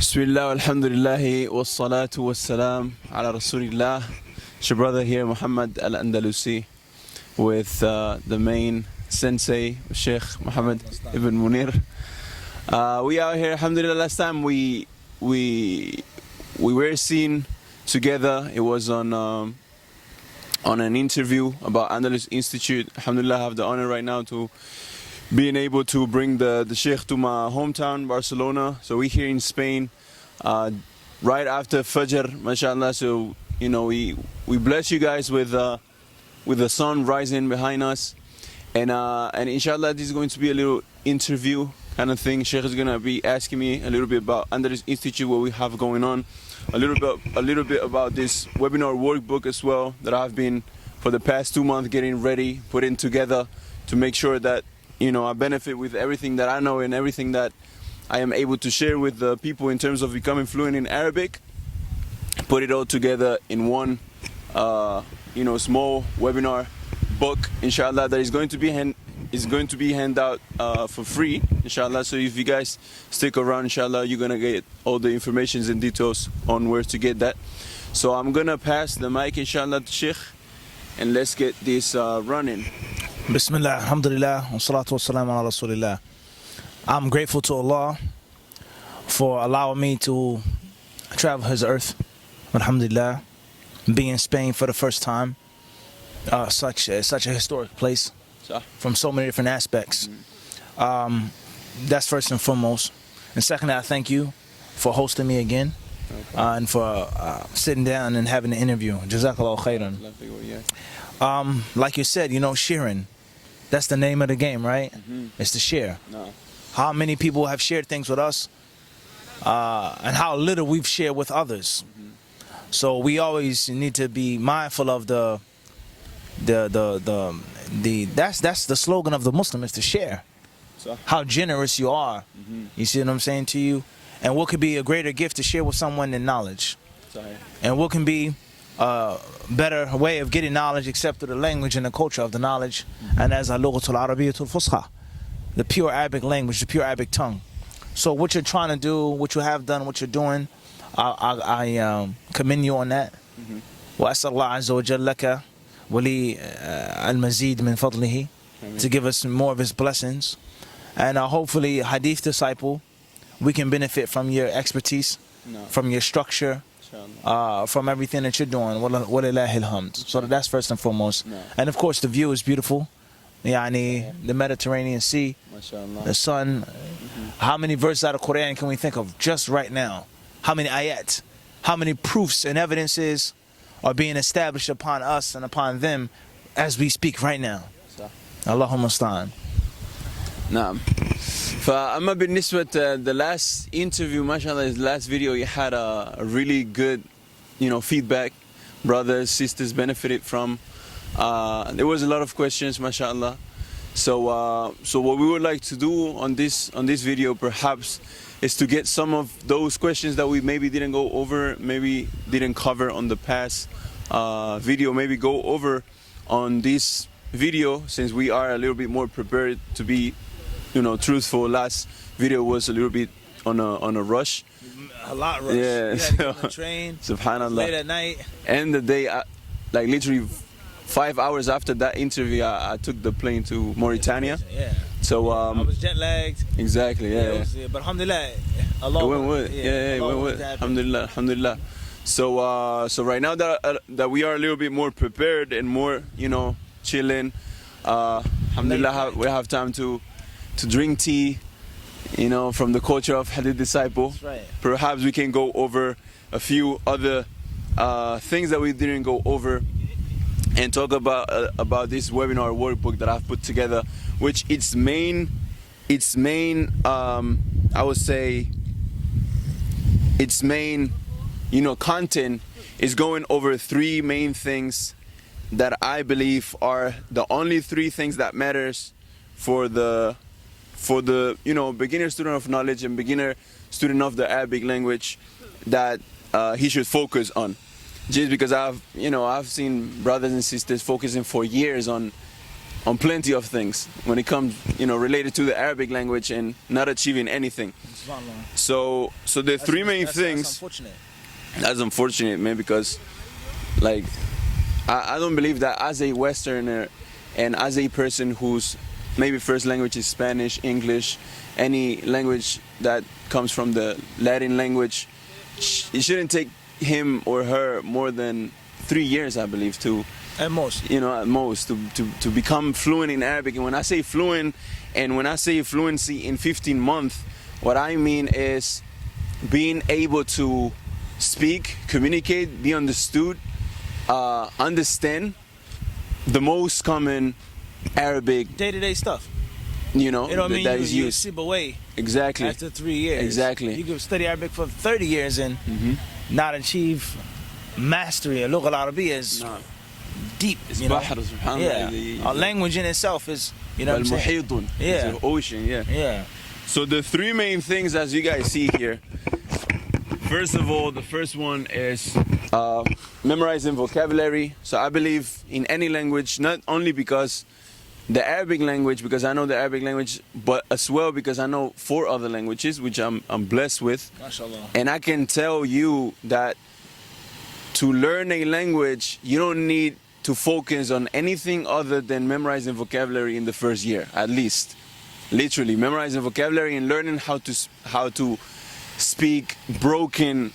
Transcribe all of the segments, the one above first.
Bismillah, alhamdulillah, wassalatu wassalam ala rasulillah. It's your brother here, Muhammad Al Andalusi, with the main sensei, Sheikh Muhammad Ibn Munir. We are here, alhamdulillah. Last time we were seen together. It was on an interview about Andalus Institute. Alhamdulillah, I have the honor right now to being able to bring the Sheikh to my hometown, Barcelona. So we're here in Spain, right after Fajr, mashallah. So, you know, we bless you guys with the sun rising behind us. And inshallah, this is going to be a little interview kind of thing. Sheikh is going to be asking me a little bit about Andalus Institute, what we have going on. A little bit about this webinar workbook as well, that I've been, for the past 2 months, getting ready, putting together to make sure that, you know, I benefit with everything that I know and everything that I am able to share with the people in terms of becoming fluent in Arabic. Put it all together in one, you know, small webinar book, inshallah, that is going to be handed out for free, inshallah. So if you guys stick around, inshallah, you're gonna get all the information and details on where to get that. So I'm gonna pass the mic, inshallah, to Sheikh, and let's get this running. Bismillah, alhamdulillah, wa salatu wa salam ala rasulillah. I'm grateful to Allah for allowing me to travel His earth, alhamdulillah, be in Spain for the first time. Such a historic place from so many different aspects. That's first and foremost. And secondly, I thank you for hosting me again, and for sitting down and having an interview. Jazakallah khairan. Like you said, you know, sharing. That's the name of the game, right? It's to share. No. How many people have shared things with us, and how little we've shared with others. So we always need to be mindful of that's the slogan of the Muslim, is to share. So, how generous you are. You see what I'm saying to you? And what could be a greater gift to share with someone than knowledge? sorry. And what can be a better way of getting knowledge except through the language and the culture of the knowledge, and as al-lughatul arabiyyatul fusha, the pure Arabic language, the pure Arabic tongue. So what you're trying to do, what you have done, what you're doing, I commend you on that. وأسأل الله عز وجل لك ولي المزيد من فضله, to give us more of His blessings, and hopefully HadithDisciple, we can benefit from your expertise, from your structure, from everything that you're doing. Walillahil hamd. So that's first and foremost. And of course the view is beautiful. Yani, the Mediterranean Sea, the sun. How many verses out of Quran can we think of just right now? How many ayat? How many proofs and evidences are being established upon us and upon them as we speak right now? Allahumma sta'an. نعم. فأما بالنسبة the last interview, mashallah, the last video, you had a really good, you know, feedback. Brothers, sisters benefited from. There was a lot of questions, mashallah. So what we would like to do on this video, perhaps, is to get some of those questions that we maybe didn't go over, maybe didn't cover on the past video, maybe go over on this video, since we are a little bit more prepared to be, you know, truthful. Last video was a little bit on a rush. A lot rush. Yeah. We had to get on the train. Subhanallah. Late at night. And the day, like literally 5 hours after that interview, I took the plane to Mauritania. Yeah. So I was jet lagged. exactly, yeah. But alhamdulillah, Allah It went with, it went with. Alhamdulillah, alhamdulillah. So right now that we are a little bit more prepared and more, you know, chilling, alhamdulillah, we have time to drink tea, you know, from the culture of HadithDisciple. That's right. Perhaps we can go over a few other things that we didn't go over, and talk about this webinar workbook that I've put together, which its main I would say its main, you know, content is going over 3 main things that I believe are the only 3 things that matters for the you know, beginner student of knowledge and beginner student of the Arabic language, that he should focus on. Just because I've seen brothers and sisters focusing for years on on plenty of things when it comes, related to the Arabic language and not achieving anything. So the three main things. That's unfortunate. That's unfortunate, man, because like I don't believe that as a Westerner and as a person whose maybe first language is Spanish, English, any language that comes from the Latin language, it shouldn't take him or her more than 3 years, I believe, to at most, to become fluent in Arabic. And when I say fluent, and when I say fluency in 15 months, what I mean is being able to speak, communicate, be understood, understand the most common Arabic day-to-day stuff. That is you used. slip away Exactly. after 3 years. Exactly. You could study Arabic for 30 years and not achieve mastery. Al Arabiya is deep. It's bahr, subhanallah. A language in itself is, what I'm saying? It's an ocean, Yeah. So the three main things, as you guys see here, first of all, the first one is memorizing vocabulary. So I believe in any language, not only because the Arabic language, because I know the Arabic language, but as well because I know 4 other languages, which I'm blessed with. MashaAllah. And I can tell you that to learn a language, you don't need to focus on anything other than memorizing vocabulary in the first year, at least. Literally, memorizing vocabulary and learning how to speak broken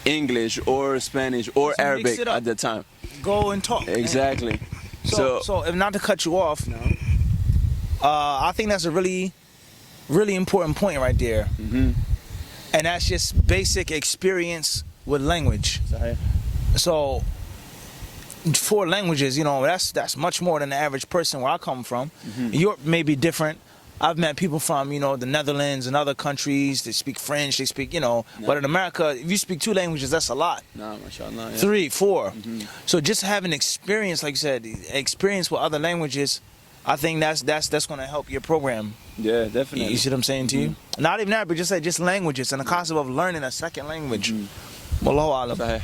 English or Spanish or So Arabic at the time. Go and talk. Exactly. So if not to cut you off, I think that's a really, really important point right there. And that's just basic experience with language. So 4 languages, that's much more than the average person where I come from. Europe may be different. I've met people from, the Netherlands and other countries. They speak French, they speak, but in America, if you speak 2 languages, that's a lot. Mashallah, yeah. 3, 4. So just having experience, like you said, experience with other languages, I think that's going to help your program. Yeah, definitely. You see what I'm saying to you? Not even Arabic, just languages and the concept of learning a second language. Wallahu alam.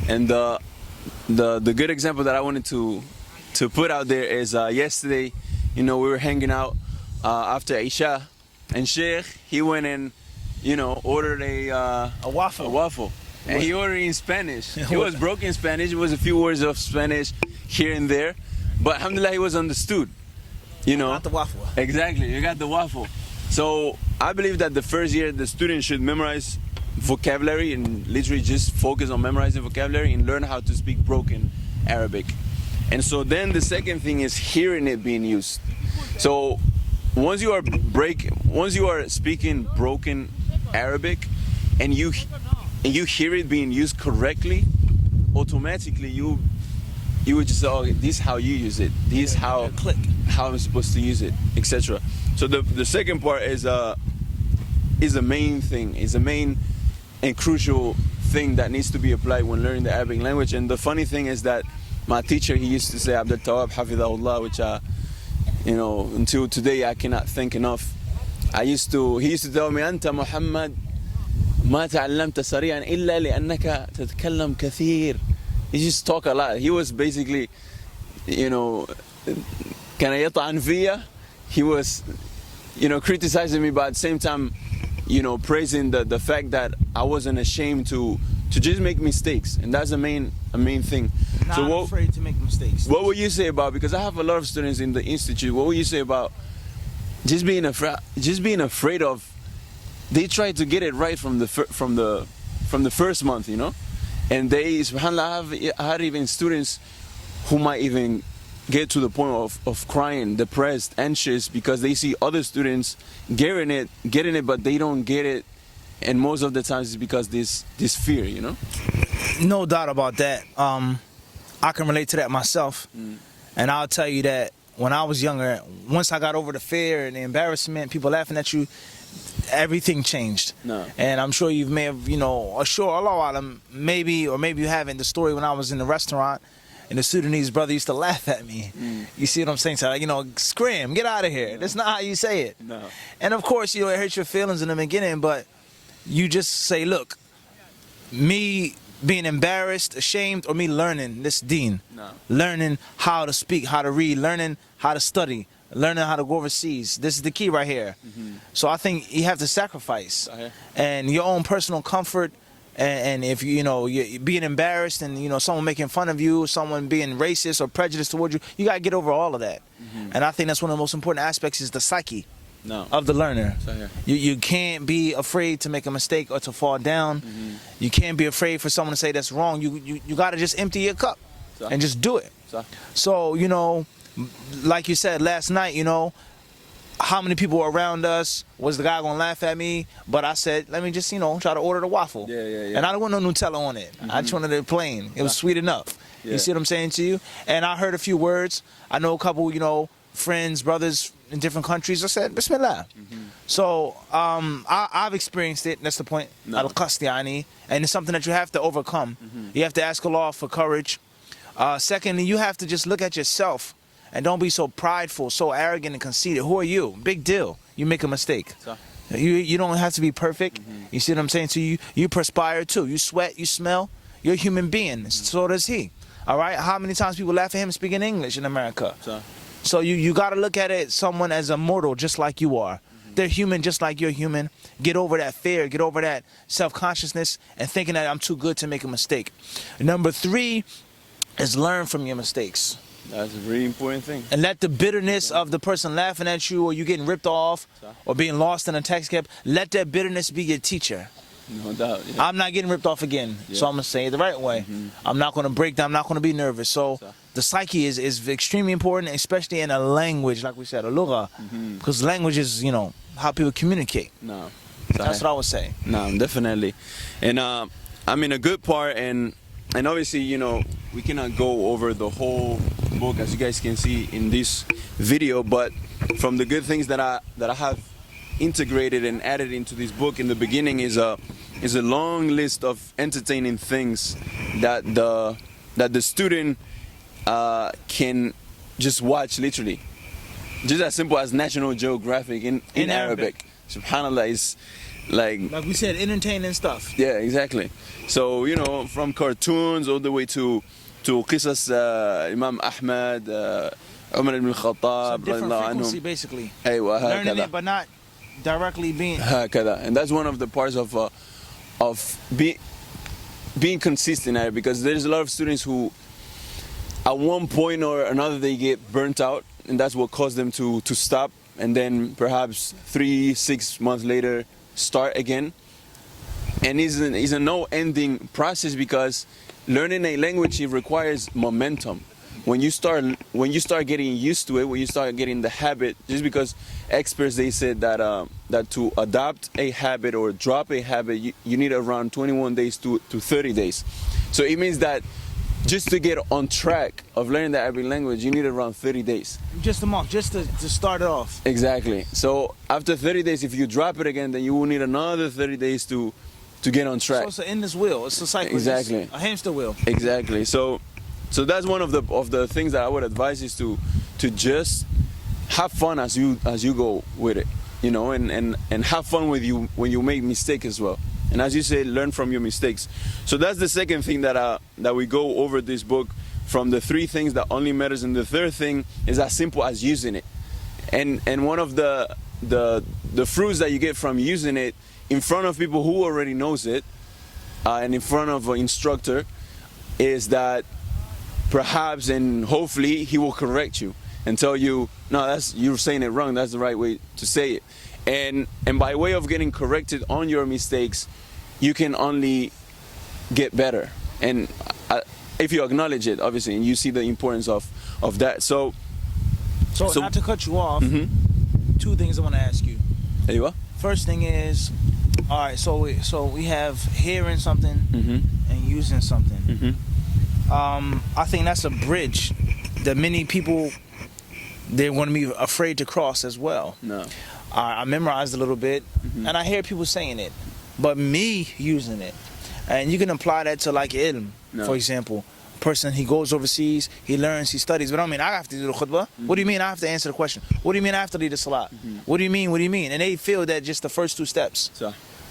And the good example that I wanted to put out there is yesterday, we were hanging out after Isha, and Sheikh, he went and ordered a waffle, and he ordered in Spanish. It was broken Spanish. It was a few words of Spanish here and there, but alhamdulillah, he was understood. Got the waffle. Exactly, you got the waffle. So I believe that the first year the student should memorize vocabulary and literally just focus on memorizing vocabulary and learn how to speak broken Arabic. And so then the second thing is hearing it being used. So once you are speaking broken Arabic and you hear it being used correctly, automatically you would just say, oh, this is how you use it, this is how I'm supposed to use it, etc. So the second part is a main thing, is a main and crucial thing that needs to be applied when learning the Arabic language. And the funny thing is that my teacher, he used to say, Abdul Tawab Hafidahullah, which until today I cannot thank enough. He used to tell me, Anta Muhammad ما تعلمت سريعا إلا لأنك تتكلم كثير. He just talk a lot. He was basically, كان يطعن فيا. He was, criticizing me, but at the same time, praising the fact that I wasn't ashamed to just make mistakes, and that's a main thing. Not afraid to make mistakes. What would you say about, because I have a lot of students in the institute, what would you say about just being afraid of, they try to get it right from the first month, and they, subhanAllah, I had even students who might even get to the point of crying, depressed, anxious, because they see other students getting it, but they don't get it, and most of the times it's because this fear, No doubt about that. I can relate to that myself, and I'll tell you that when I was younger, once I got over the fear and the embarrassment, people laughing at you, everything changed. No. And I'm sure you may have, Allah, maybe you haven't. The story when I was in the restaurant, and the Sudanese brother used to laugh at me. You see what I'm saying? So, scream, get out of here. No. That's not how you say it. No. And of course, it hurts your feelings in the beginning, but you just say, look, me being embarrassed, ashamed, or me learning this deen. No. Learning how to speak, how to read, learning how to study, learning how to go overseas. This is the key right here. So I think you have to sacrifice. And your own personal comfort, and if you're being embarrassed and someone making fun of you, someone being racist or prejudiced towards you, you got to get over all of that. And I think that's one of the most important aspects is the psyche of the learner. You can't be afraid to make a mistake or to fall down. You can't be afraid for someone to say that's wrong. You got to just empty your cup and just do it. So, like you said last night, how many people were around us? Was the guy gonna laugh at me? But I said, let me just, try to order the waffle. And I don't want no Nutella on it. I just wanted it plain. It was sweet enough. You see what I'm saying to you? And I heard a few words. I know a couple, friends, brothers in different countries. I said, Bismillah. So I've experienced it. That's the point. Al-Qasd yani. And it's something that you have to overcome. You have to ask Allah for courage. Secondly, you have to just look at yourself. And don't be so prideful, so arrogant and conceited. Who are you? Big deal. You make a mistake. You don't have to be perfect. You see what I'm saying to you? You perspire too. You sweat, you smell. You're a human being. So does he. All right? How many times people laugh at him speaking English in America? So you got to look at it, someone as a mortal just like you are. They're human just like you're human. Get over that fear. Get over that self-consciousness and thinking that I'm too good to make a mistake. Number 3 is learn from your mistakes. That's a really important thing. And let the bitterness of the person laughing at you or you getting ripped off or being lost in a taxi cab, let that bitterness be your teacher. No doubt. I'm not getting ripped off again, so I'm going to say it the right way. I'm not going to break down. I'm not going to be nervous. So the psyche is extremely important, especially in a language, like we said, a lugha. Because language is, how people communicate. No. That's what I would say. No, definitely. And a good part, and obviously, we cannot go over the whole book as you guys can see in this video, but from the good things that I have integrated and added into this book in the beginning is a long list of entertaining things that the student can just watch, literally, just as simple as National Geographic in Arabic. Subhanallah, is like we said, entertaining stuff. Yeah, exactly. So from cartoons all the way to qisas Imam Ahmad, Umar ibn al-Khattab, different frequency, basically. أيوة, learning it but not directly being. And that's one of the parts of being consistent at it, because there's a lot of students who at one point or another they get burnt out, and that's what caused them to stop, and then perhaps 3-6 months later start again. And it's a no-ending process, because learning a language, it requires momentum. When you start getting used to it, when you start getting the habit, just because experts, they said that to adopt a habit or drop a habit, you need around 21 days to 30 days. So it means that just to get on track of learning the Arabic language, you need around 30 days. Just a month, just to start it off. Exactly. So after 30 days, if you drop it again, then you will need another 30 days to get on track. So it's an endless wheel. It's a cycle. Exactly. It's a hamster wheel. Exactly. So that's one of the things that I would advise is to just have fun as you go with it, and have fun with you when you make mistakes as well. And as you say, learn from your mistakes. So that's the second thing that we go over this book, from the 3 things that only matters. And the third thing is as simple as using it. And one of the fruits that you get from using it in front of people who already knows it, and in front of an instructor, is that perhaps and hopefully he will correct you and tell you, no, you're saying it wrong, that's the right way to say it. And by way of getting corrected on your mistakes, you can only get better. And if you acknowledge it, obviously, and you see the importance of that. So not to cut you off, 2 things I want to ask you. There you are. First thing is, all right, so we have hearing something and using something. I think that's a bridge that many people, they're going to be afraid to cross as well. No. I memorized a little bit, and I hear people saying it, but me using it, and you can apply that to like ilm, for example. Person, he goes overseas, he learns, he studies, but I mean, I have to do the khutbah. What do you mean I have to answer the question? What do you mean I have to lead the salat? What do you mean? And they feel that just the first 2 steps.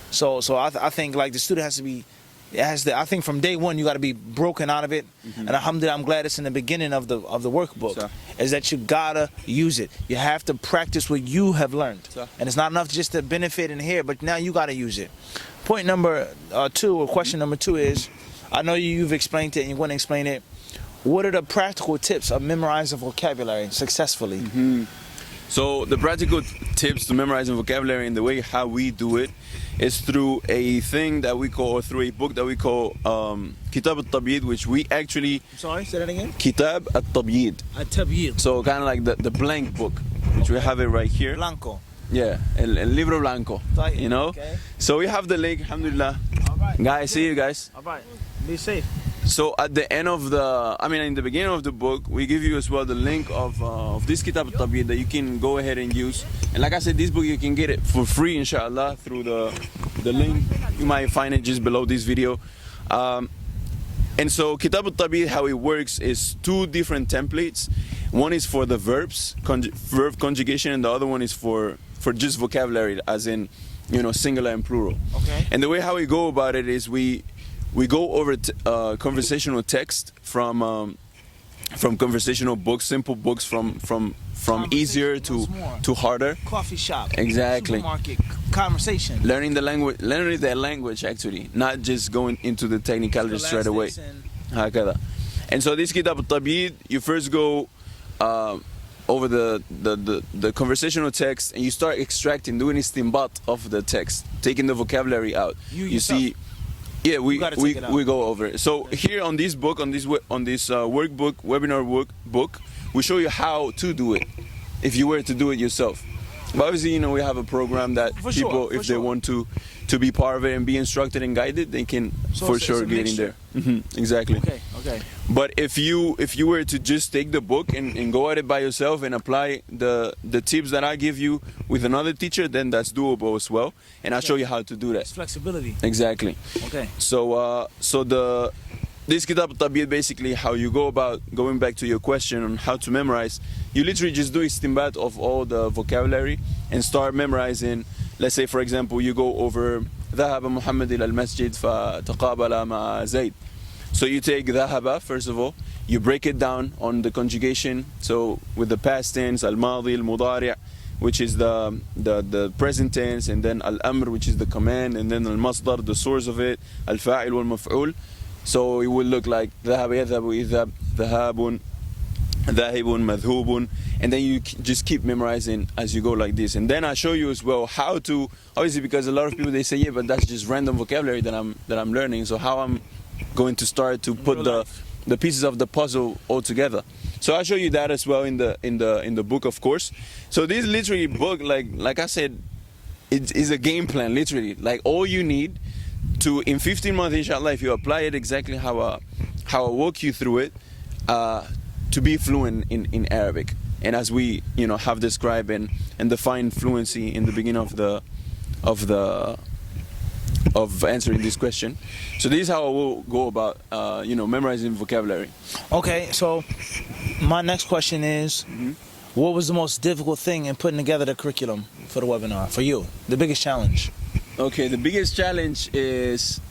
So I think like the student has to be it has I think from day one you got to be broken out of it. And alhamdulillah, I'm glad it's in the beginning of the workbook. Sure. Is that you gotta use it. You have to practice what you have learned. Sure. And it's not enough just to benefit in here, but now you gotta use it. Point number 2, or question number 2 is, I know you've explained it and you're going to explain it. What are the practical tips of memorizing vocabulary successfully? So the practical tips to memorizing vocabulary and the way how we do it is through a thing that we call, or through a book that we call Kitab al-Tabyid, which we actually... Sorry, say that again? Kitab al-Tabyid. At-Tabyid. So kind of like the blank book, which we have it right here. Blanco. Yeah, el libro blanco, you know? Okay. So we have the link, alhamdulillah. All right. Guys, see you guys. All right. Be safe. So at the end of in the beginning of the book, we give you as well the link of this Kitab al-Tabyid that you can go ahead and use. And like I said, this book you can get it for free, inshallah, through the link. You might find it just below this video. And so Kitab al-Tabyid, how it works is 2 different templates. One is for the verbs, verb conjugation, and the other one is for just vocabulary, as in, you know, singular and plural. Okay. And the way how we go about it is we go over conversational text from conversational books, simple books from easier to harder. Coffee shop. Exactly. Supermarket. Conversation. Learning their language actually, not just going into the technicalities straight away. هكذا. And so this Kitab al-Tabyid, you first go over the conversational text and you start extracting, doing istinbat of the text, taking the vocabulary out. You see. Yeah, we go over it. So here on this book, on this workbook, webinar workbook, we show you how to do it if you were to do it yourself. But obviously, you know, we have a program that people, if they want to be part of it and be instructed and guided, they can for sure get in there. Exactly. Okay. But if you were to just take the book and go at it by yourself and apply the tips that I give you with another teacher, then that's doable as well. And I'll show you how to do that. It's flexibility. Exactly. Okay. So this Kitab al-Tabyid, basically how you go about, going back to your question on how to memorize, you literally just do istinbat of all the vocabulary and start memorizing. Let's say, for example, you go over ذهب محمد إلى المسجد فتقابل مع زيد. So you take ذهب first of all, you break it down on the conjugation. So with the past tense, al-madi, al-mudari', which is the present tense, and then al-amr, which is the command, and then al-masdar, the source of it, al-fa'il wal-maf'ul. So it will look like ذهب يذهب إذهب ذهاب ذاهب مذهوب, and then you just keep memorizing as you go like this. And then I show you as well how to, obviously, because a lot of people, they say, yeah, but that's just random vocabulary that I'm learning, so how I'm going to start to put the pieces of the puzzle all together. So I'll show you that as well in the book, of course. So this literally book, like I said, it is a game plan, literally. Like all you need to, in 15 months, inshallah, if you apply it exactly how I walk you through it, to be fluent in Arabic. And as we, you know, have described and defined fluency in the beginning of answering this question. So this is how I will go about, memorizing vocabulary. Okay, so my next question is, what was the most difficult thing in putting together the curriculum for the webinar for you? The biggest challenge? Okay, the biggest challenge is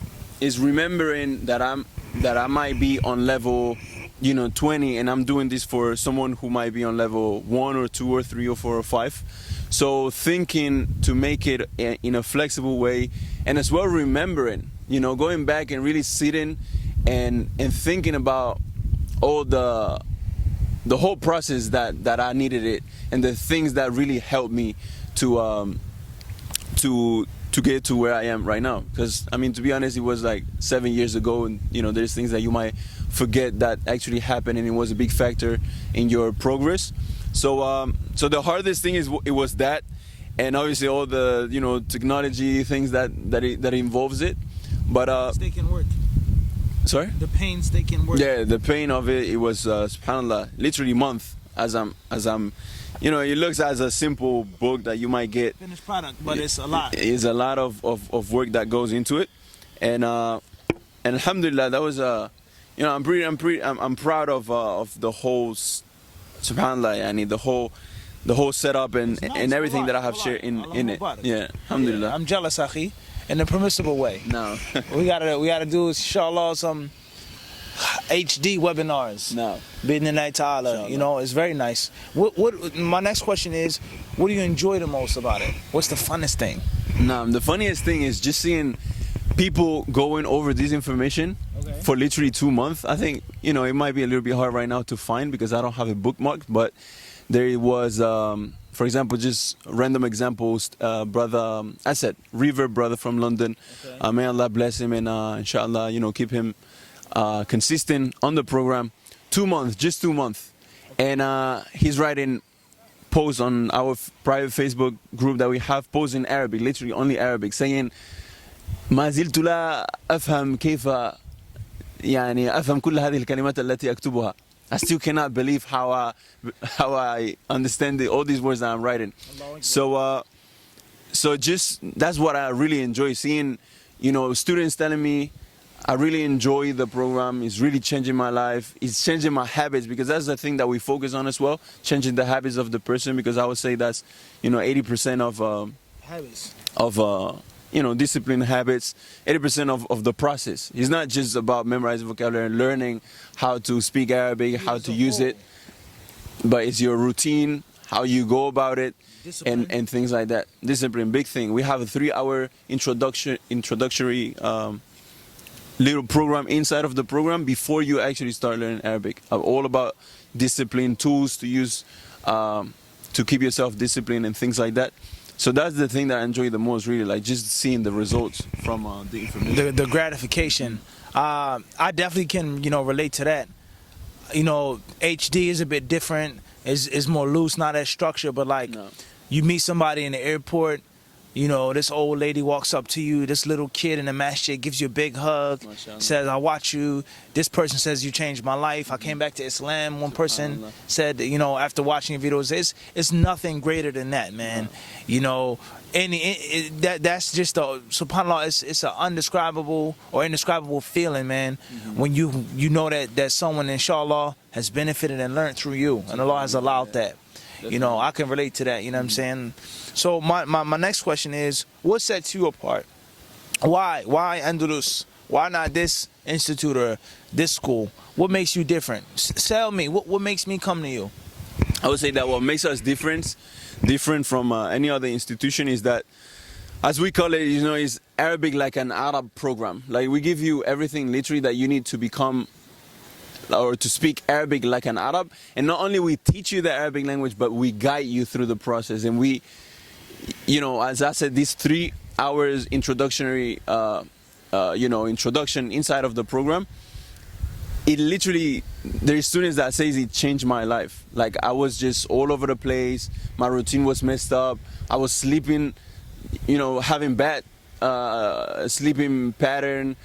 remembering that I might be on level 20, and I'm doing this for someone who might be on level 1 or 2 or 3 or 4 or 5. So thinking to make it in a flexible way, and as well remembering, going back and really sitting and thinking about all the whole process that I needed it, and the things that really helped me to get to where I am right now. Because I mean, to be honest, it was like 7 years ago, and there's things that you might forget that actually happened, and it was a big factor in your progress. So so the hardest thing it was that, and obviously all the technology things that involves it. But painstaking work. Sorry? The painstaking work. Yeah, the pain of it was subhanallah, literally month as I'm it looks as a simple book that you might get finished product, but it's a lot. It's a lot of work that goes into it, and alhamdulillah, that was I'm proud of the whole subhanallah, yani the whole setup and everything that I have shared in it. Yeah, alhamdulillah. I'm jealous, akhi. in a permissible way. No. we gotta do, inshallah, some HD webinars. No. Bidnillahi ta'ala. You know, it's very nice. What my next question is, what do you enjoy the most about it? What's the funnest thing? The funniest thing is just seeing people going over this information for literally 2 months. I think, you know, it might be a little bit hard right now to find because I don't have it bookmarked, but there was, for example, just random examples, brother Asad, River brother from London. May Allah bless him and inshallah, you know, keep him consistent on the program. 2 months, just 2 months. And he's writing posts on our private Facebook group that we have, posts in Arabic, literally only Arabic, saying ما زلت لا أفهم كيف يعني أفهم كل هذه الكلمات التي أكتبها. I still cannot believe how I understand all these words that I'm writing. So just that's what I really enjoy seeing, you know, students telling me I really enjoy the program. It's really changing my life. It's changing my habits, because that's the thing that we focus on as well, changing the habits of the person, because I would say that's, you know, 80% of Habits. You know, discipline, habits, 80% of the process. It's not just about memorizing vocabulary and learning how to speak Arabic, how to use it, but it's your routine, how you go about it, and things like that. Discipline, big thing. We have a 3-hour introductory little program inside of the program before you actually start learning Arabic. All about discipline, tools to use to keep yourself disciplined and things like that. So that's the thing that I enjoy the most, really, like just seeing the results from the information. The gratification. I definitely can, you know, relate to that. You know, HD is a bit different. It's more loose, not as structured, but like you meet somebody in the airport, you know, this old lady walks up to you, this little kid in the masjid gives you a big hug, says, I watch you. This person says, you changed my life. I came back to Islam. One person said, you know, after watching your videos, it's nothing greater than that, man. You know, that's just a, subhanAllah, it's an undescribable or indescribable feeling, man, when you know that someone, inshallah, has benefited and learned through you, and Allah has allowed that. You know, I can relate to that, you know what I'm saying? So my next question is, what sets you apart? Why Andalus? Why not this institute or this school? What makes you different? Tell me, what makes me come to you? I would say that what makes us different from any other institution is that, as we call it, you know, is Arabic like an Arab program. Like, we give you everything literally that you need to become or to speak Arabic like an Arab. And not only we teach you the Arabic language, but we guide you through the process. And we, you know, as I said, these 3 hours introductory, you know, introduction inside of the program, it literally, there's students that says it changed my life. Like, I was just all over the place. My routine was messed up. I was sleeping, you know, having bad sleeping pattern,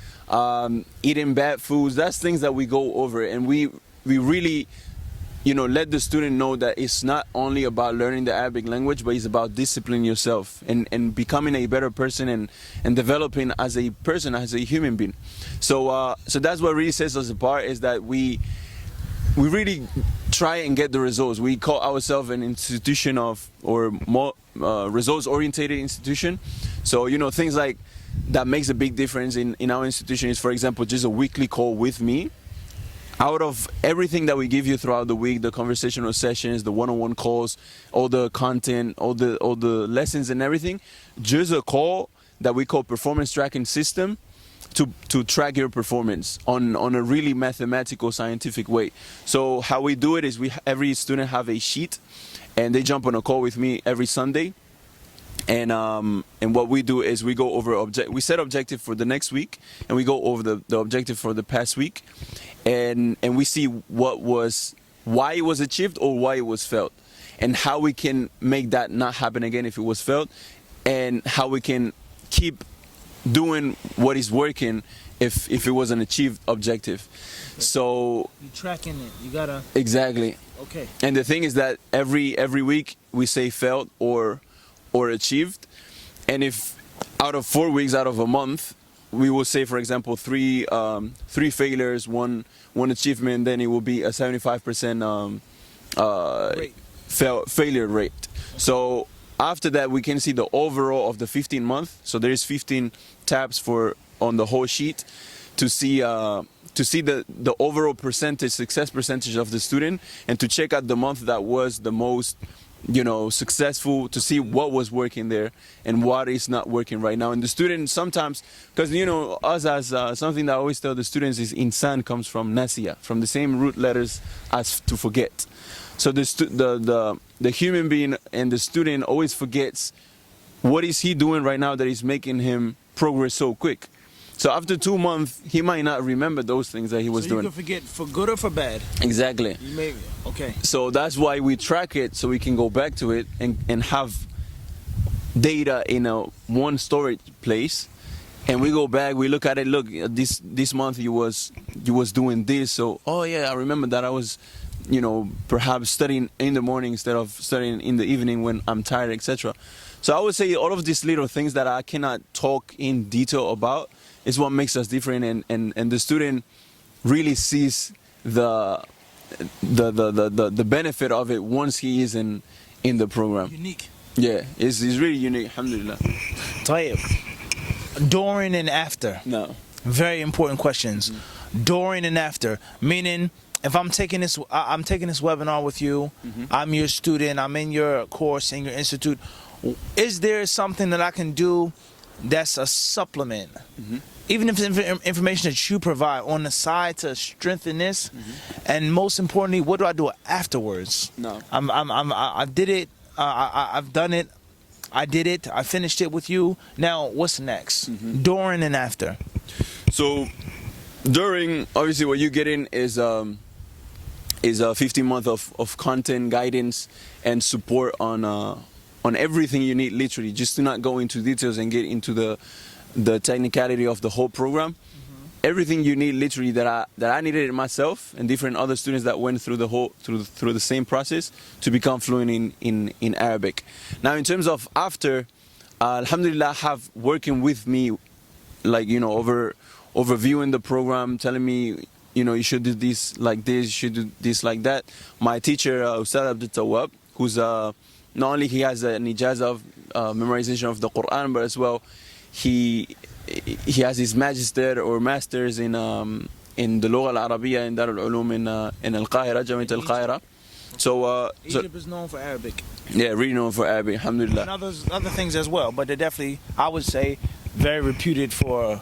eating bad foods. That's things that we go over, and we really, you know, let the student know that it's not only about learning the Arabic language, but it's about disciplining yourself and becoming a better person and developing as a person, as a human being. So that's what really sets us apart, is that we really try and get the results. We call ourselves an institution or more results-oriented institution. So, you know, things like that makes a big difference in our institution is, for example, just a weekly call with me. Out of everything that we give you throughout the week, the conversational sessions, the one-on-one calls, all the content, all the lessons and everything, just a call that we call performance tracking system to track your performance on a really mathematical, scientific way. So how we do it is every student have a sheet, and they jump on a call with me every Sunday. And what we do is we go over we set objective for the next week, and we go over the objective for the past week, and we see why it was achieved or why it was failed, and how we can make that not happen again if it was failed, and how we can keep doing what is working if it was an achieved objective. Okay. So you're tracking it. You gotta exactly. Okay. And the thing is that every week we say failed or achieved, and if out of 4 weeks, out of a month, we will say, for example, three failures, one achievement, then it will be a 75% failure rate. So after that we can see the overall of the 15 month. So there is 15 tabs on the whole sheet to see the overall percentage, success percentage of the student, and to check out the month that was the most successful, to see what was working there and what is not working right now. And the student sometimes, because us as something that I always tell the students is insan comes from nasiya, from the same root letters as to forget. So the human being and the student always forgets what is he doing right now that is making him progress so quick. So after 2 months, he might not remember those things that he was doing. So you can forget for good or for bad. Exactly. You may, okay. So that's why we track it, so we can go back to it and have data in one storage place. And we go back, we look at it. Look, this month you was doing this. So oh yeah, I remember that I was, perhaps studying in the morning instead of studying in the evening when I'm tired, etc. So I would say all of these little things that I cannot talk in detail about is what makes us different, and the student really sees the benefit of it once he is in the program. Unique. Yeah, it's really unique. Alhamdulillah. طيب. During and after. No. Very important questions. During and after, meaning if I'm taking this webinar with you, I'm your student, I'm in your course in your institute. Is there something that I can do that's a supplement, even if it's information that you provide on the side to strengthen this? And most importantly, what do I do afterwards? No. I did it. I've done it. I did it. I finished it with you. Now, what's next? During and after. So, during, obviously, what you get in is a 15 month of content, guidance, and support on everything you need, literally, just to not go into details and get into the technicality of the whole program. Everything you need, literally, that I needed it myself, and different other students that went through the whole through the same process to become fluent in Arabic. Now, in terms of after, alhamdulillah, have working with me, like overviewing the program, telling me, you should do this like this, you should do this like that. My teacher, Ustad Abdul Tawwab, who's not only he has an ijazah of memorization of the Quran, but as well he has his magister or masters in the Lugha al-Arabiya in Darul Ulum in Al-Qahira, Jamiat Al-Qahira. So Egypt is known for Arabic. Yeah, really known for Arabic, alhamdulillah. And other things as well, but they're definitely, I would say, very reputed for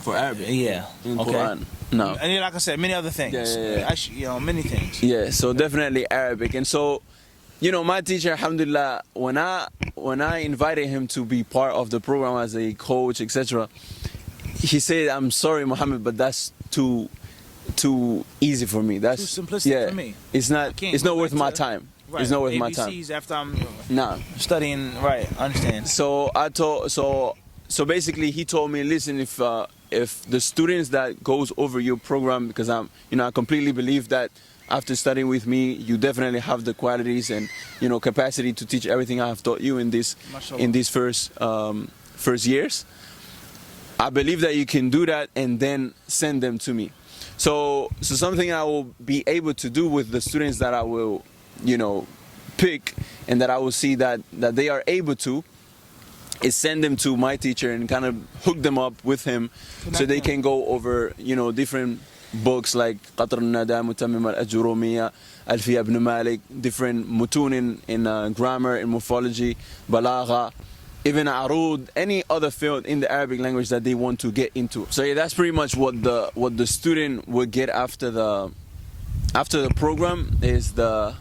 Arabic. Yeah. In Okay. Quran. No. And like I said, many other things. Yeah. Actually, many things. Yeah, so definitely Arabic. And so, my teacher, alhamdulillah, when I invited him to be part of the program as a coach, etc., he said, "I'm sorry, Muhammad, but that's too easy for me. That's too simplistic for me. It's not worth my time. Right. It's not worth my time. ABCs after I'm studying. Right, understand. So basically, he told me, listen, if the students that goes over your program, because I completely believe that after studying with me, you definitely have the qualities and capacity to teach everything I have taught you in these first years. I believe that you can do that and then send them to me. So something I will be able to do with the students that I will pick and that I will see that they are able to, is send them to my teacher and kind of hook them up with him, so they can go over different books like Qatr al-Nada, Mutammim al-Ajurumiyya, Alfiya ibn Malik, different mutun in grammar, in morphology, balagha, even arud, any other field in the Arabic language that they want to get into. So yeah, that's pretty much what the student would get after the program, is I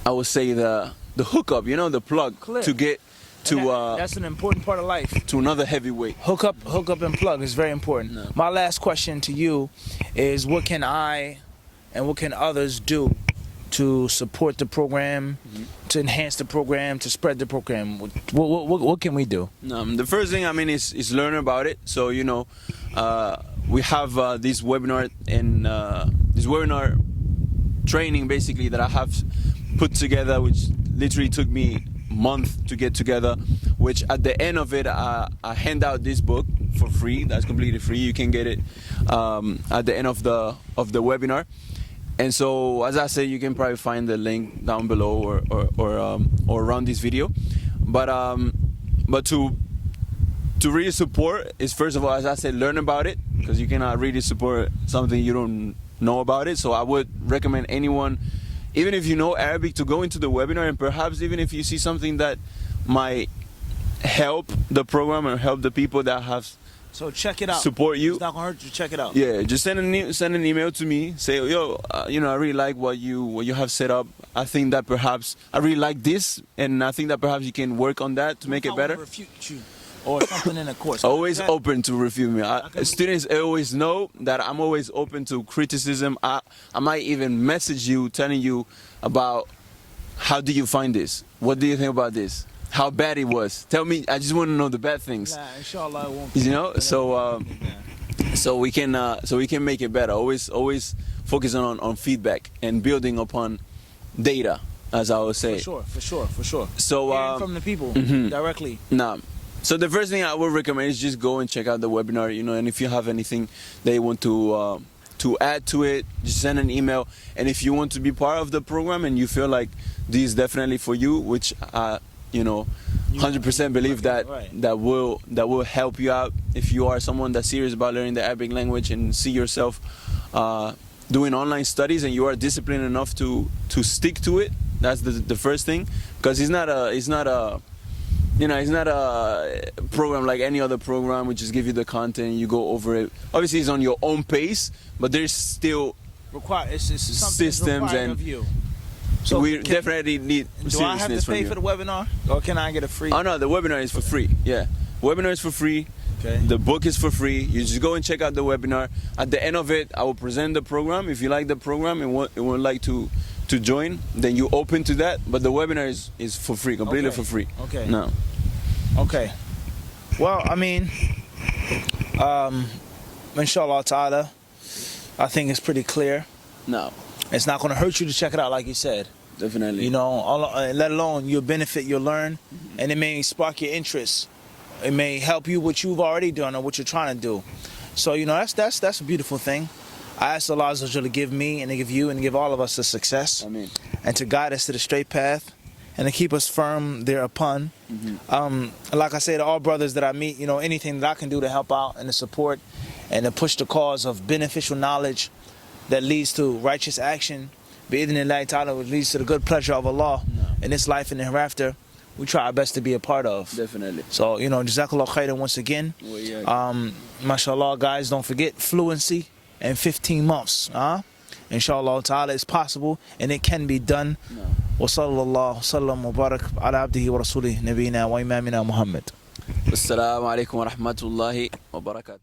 would say the hookup, the plug. Clear. To get to that's an important part of life. To another heavyweight. Hook up and plug is very important. No. My last question to you is, what can I and what can others do to support the program, to enhance the program, to spread the program? What can we do? The first thing, is learn about it. So we have this webinar and this webinar training basically that I have put together, which literally took me a month to get together, which at the end of it I hand out this book for free. That's completely free. You can get it at the end of the webinar. And so, as I said, you can probably find the link down below or around this video. But to really support is, first of all, as I said, learn about it, because you cannot really support something you don't know about it. So I would recommend anyone, even if you know Arabic, to go into the webinar, and perhaps even if you see something that might help the program or help the people that have So check it out. support you. It's not gonna hurt you. Check it out. Yeah, just send an email to me. Say, yo, you know, I really like what you have set up. I think that perhaps I really like this, and I think that perhaps you can work on that to make it better. Refute you or something in the course. Always open to refute me. Students always know that I'm always open to criticism. I might even message you, telling you about how do you find this? What do you think about this? How bad it was. Tell me. I just want to know the bad things. Nah, inshallah, it won't be. You know, so we can make it better. Always focusing on feedback and building upon data, as I would say. For sure. So Hearing from the people directly. Nah. So the first thing I would recommend is just go and check out the webinar. You know, and if you have anything that you want to add to it, just send an email. And if you want to be part of the program and you feel like this is definitely for you, which you know, 100% believe that will help you out if you are someone that's serious about learning the Arabic language and see yourself doing online studies, and you are disciplined enough to stick to it. That's the first thing, because it's not a program like any other program. We just give you the content, you go over it. Obviously, it's on your own pace, but there's still systems and of you. So we definitely need seriousness. Do I have to pay from for the webinar, or can I get a free? Oh no, the webinar is for free. Yeah, webinar is for free. Okay. The book is for free. You just go and check out the webinar. At the end of it, I will present the program. If you like the program and would like to join, then you open to that. But the webinar is for free, completely for free. Okay. No. Okay. Well, I mean, inshallah ta'ala, I think it's pretty clear. No. It's not going to hurt you to check it out, like you said. Definitely. You know, let alone you'll benefit, you'll learn, and it may spark your interest. It may help you what you've already done or what you're trying to do. So, you know, that's a beautiful thing. I ask Allah Azza wa Jalla to give me and to give you and to give all of us the success. Amen. And to guide us to the straight path and to keep us firm thereupon. Like I said, to all brothers that I meet, you know, anything that I can do to help out and to support and to push the cause of beneficial knowledge that leads to righteous action, bi'idhnillahi ta'ala, which leads to the good pleasure of Allah in this life and the hereafter, we try our best to be a part of. Definitely. So, you know, jazakallah khairan once again. Mashallah, guys, don't forget fluency in 15 months. Inshallah ta'ala, it's possible and it can be done. Wa sallallahu sallam wa barak ala abdihi wa rasulih nabina wa imamina Muhammad. Assalamu alaikum wa rahmatullahi wa barakatuh.